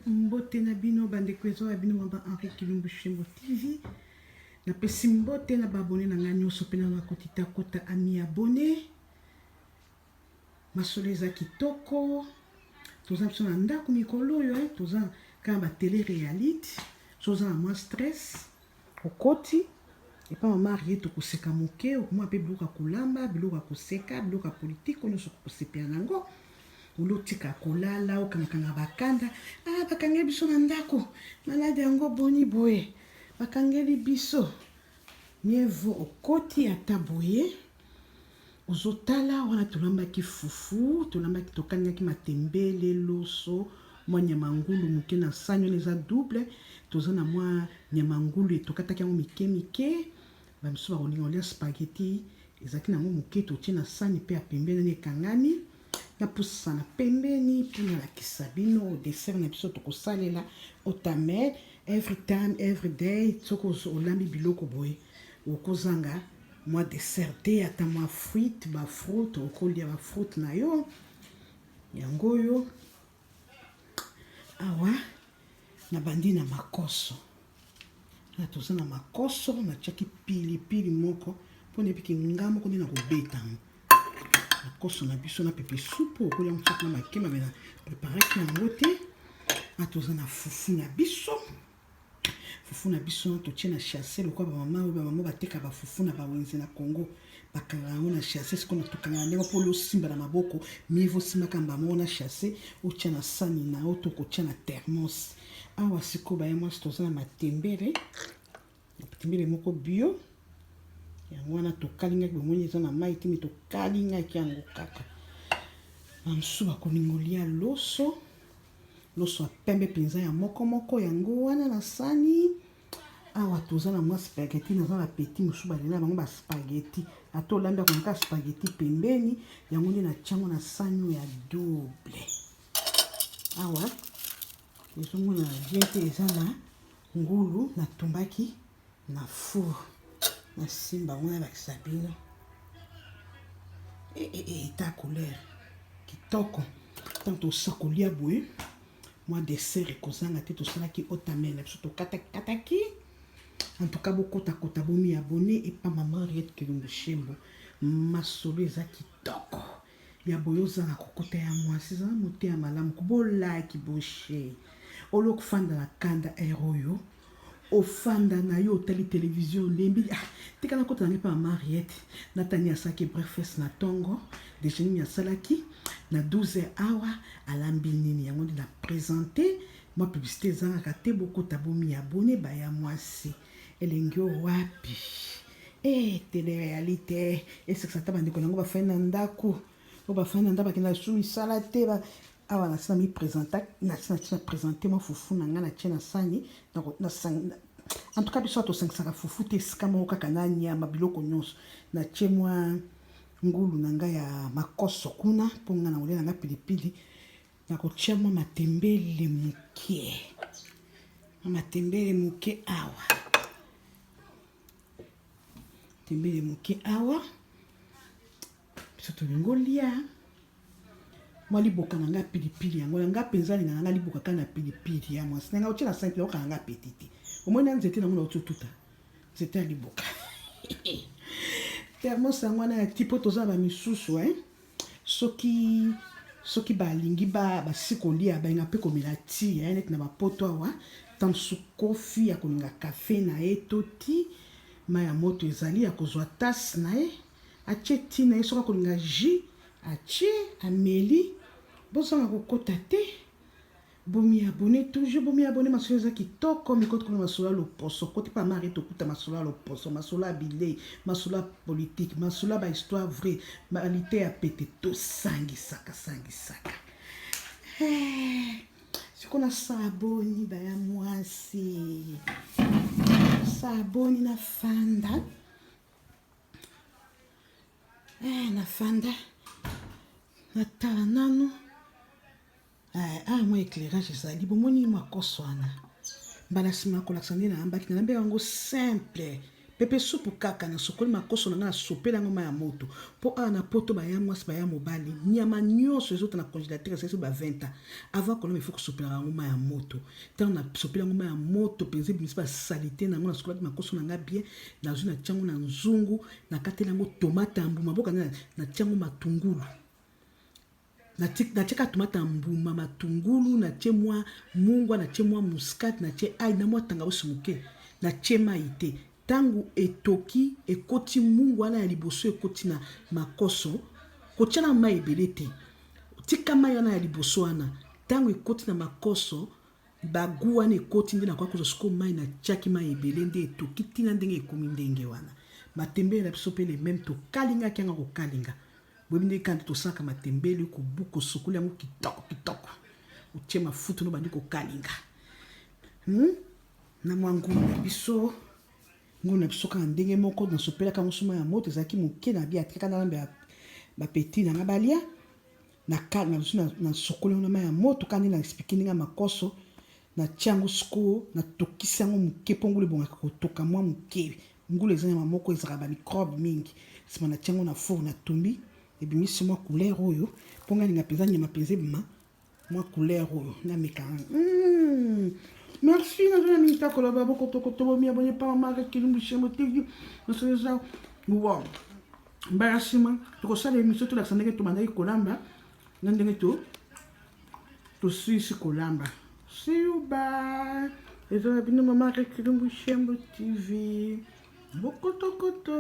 Mbote na bino bandeko ezo ya bino mamba Henri Kilumbu Shembo TV. Na pesi mbote na babone na nga nyonso pena na kotita kota ami abone. Masolo eza kitoko. Toza biso na ndako mikolo oyo toza kaka ba télé réalité. Toza na mwa stress. Okoti. Epa mama arie tokoseka moke, okomwa pe biloko ya kolamba, biloko ya koseka, biloko ya politike nyonso kosepela nango. Olotika kolala okangakanga bakanda bakangeli biso na ndako malade yango boni boye bakangeli biso mievo okoti ata boye ozotala wana tolambaki fufu tokangaki matembele loso mwa nyama ngulu moke na sani wana eza double toza na mwa nyama ngulu tokataki yango mike mike bamiso bakolinga kolia spaghetti ezalaki nango moke totie na sani pe ya pembeni ekangami na pusa na pembeni mpona lakisa bino dessert na biso tokosalela otamed every time every day soko olambi biloko boye okozanga mwa dessert te ata mwa fruit bafruit okolia bafruit na yo yango oyo awa na bandi na makoso na toza na makoso natiaki pilipili moko mpona epiki nga moko nde na kobeta makoso na biso na pepe supu okolia mtiaki na makema bena preparaki yango te atoza na fufu na biso totie na chasse lokwa bamama bateka bafufu na bawenze na Congo bakanga yango na chasse sikona tokanga ndenge mpo losimba na maboko mievo simbaka mbamo na chasse otia na sani na yo tokotia na thermos awa siko baye mwasi toza na matembele moko bio yango wana tokalingaki bomoni eza na mai timi tokalingaki yango kaka bamsu bakolingolia loso ya pembe mpenza ya moko yango wana na sani awa toza na mwa spaghetti naza na peti mosu balela bango baspaghetti ata olambi akonika spaghetti pembeni yango nde na tiango na sani ya double awa ezomona bien te eza na ngulu natumbaki na four na simba wana bakisa bino ta couleur kitoko tant tosakolia boye mwa dessert ekozanga te tosalaki otamed na biso tokataki en tout cas bokota bomi abone epa mama Henriette Kilumbu Shembo masolo eza kitoko ya boye ozanga kokota ya mwasi eza mote ya malamu kobolaki boshe olokufanda na kanda oyo ofanda na yo otali télévision lembi tika na kota na ngepa mama Henriette natani asalaki breakfast na tongo déjeuner asalaki na 12h awa alambi nini yango nde na présenter mwa publicité ezangaka te bokota bomi abone baya mwasi elengi wapi télé-réalité esekisa ta bandeko nango bafai na ndako o bafai na ndako bakenda su misala te awa nasina mi présenter mwa fufu na nga na tie na sani en tout cas biso tosangisaka fufu te esika moko kaka na nyama biloko nyonso na tie mwa ngulu na nga ya makoso kuna mpo nga na kolia na nga pilipili na kotia mwa matembele moke awa tembele moke awa biso tolingolia mwa liboka na nga pilipili yango na nga mpenza linga na nga liboka kaka na pilipili ya mwasi na nga otia na sani okanga na nga petite omoi na nzete nango na otututa nzete ya liboka thermos yango wana ya tipo toza bamisusu soki balingi basi kolia balinga mpe komela ti neti na bapoto awa tamsu kofi ya kolinga kafe na ye toti mai ya moto ezali ya kozwa tasi na ye atie ti na ye soki akolinga jus atie ameli bozanga kokota te bomi abone toujours bomi abone masolo eza kitoko mikoti kuna masolo ya loposo koti pa mari tokuta masolo ya loposo masolo ya bilei masolo ya politique masolo ya bahistoire vrai balite ya pete tosangisaka sikona saboni baya mwasi saboni na fanda natala nano mwa éclairage ezali bomoni makoso wana mbala nsima kolakisa nde na yambaki na nambe yango simple pepe soupe kaka na sokoli makoso na nga na sopela yango ma ya moto mpo awa na poto baya mwasi baya mobali nyama nyonso ezota na congélateur esali ba 20 ans avant koloma il faut kosopelaka yango ma ya moto ntango na sopela yango ma ya moto mpenza ebimisi basalite nango na sokolaki makoso na nga bien nazwi na tiango na nzungu nakateli yango tomate ya mbuma boka na tiango matungulu natie ka tomate ya mbuma matungulu natie mwa mungwa natie mwa muscade natie ai na mwa tangawisi moke natie mai te tangu etoki ekoti mungu wana ya liboso ekoti na makoso kotia na mai ebele te tika mai wana ya liboso wana tangu ekoti na makoso bagu wana ekoti nde nakoki kozwa siko mai natiaki mai ebele nde etoki ntina ndenge ekomi ndenge wana matembele na biso mpe le meme tokalingaki yango kokalinga boyebi nde kandi tosalaka matembele kobuka osukoli yango kitoko otie mafuta no bandi kokalinga na mwa ngulu na biso ngulu na biso kaka ndenge moko nasopelaka mosuma ya moto ezalaki moke na bia atikaka na lambe bapeti nanga balia na sokoli yango na mai ya moto kaka nde na explike ndenge ya makoso natia yango sikoyo natokisi yango moke mpo ngulu ebongaka kotoka mwa moke ngulu eza nyama moko ezalaka bamicrobe mingi nsima natia yango na four natumbi ebimisi mwa couleur oyo mpo nga linga mpenza nyama mpenza ebima mwa couleur oyo nameka merci nazona mingi takoloba bokotokotobomi abonye pa mamaka Kilumbu Shembo TV nasoleza wow mbala nsima tokosala émission tolakisa ndenge tobandaki kolamba na ndenge tosilisi kolamba see you bye ezala bino mamaka Kilumbu Shembo TV bokotokoto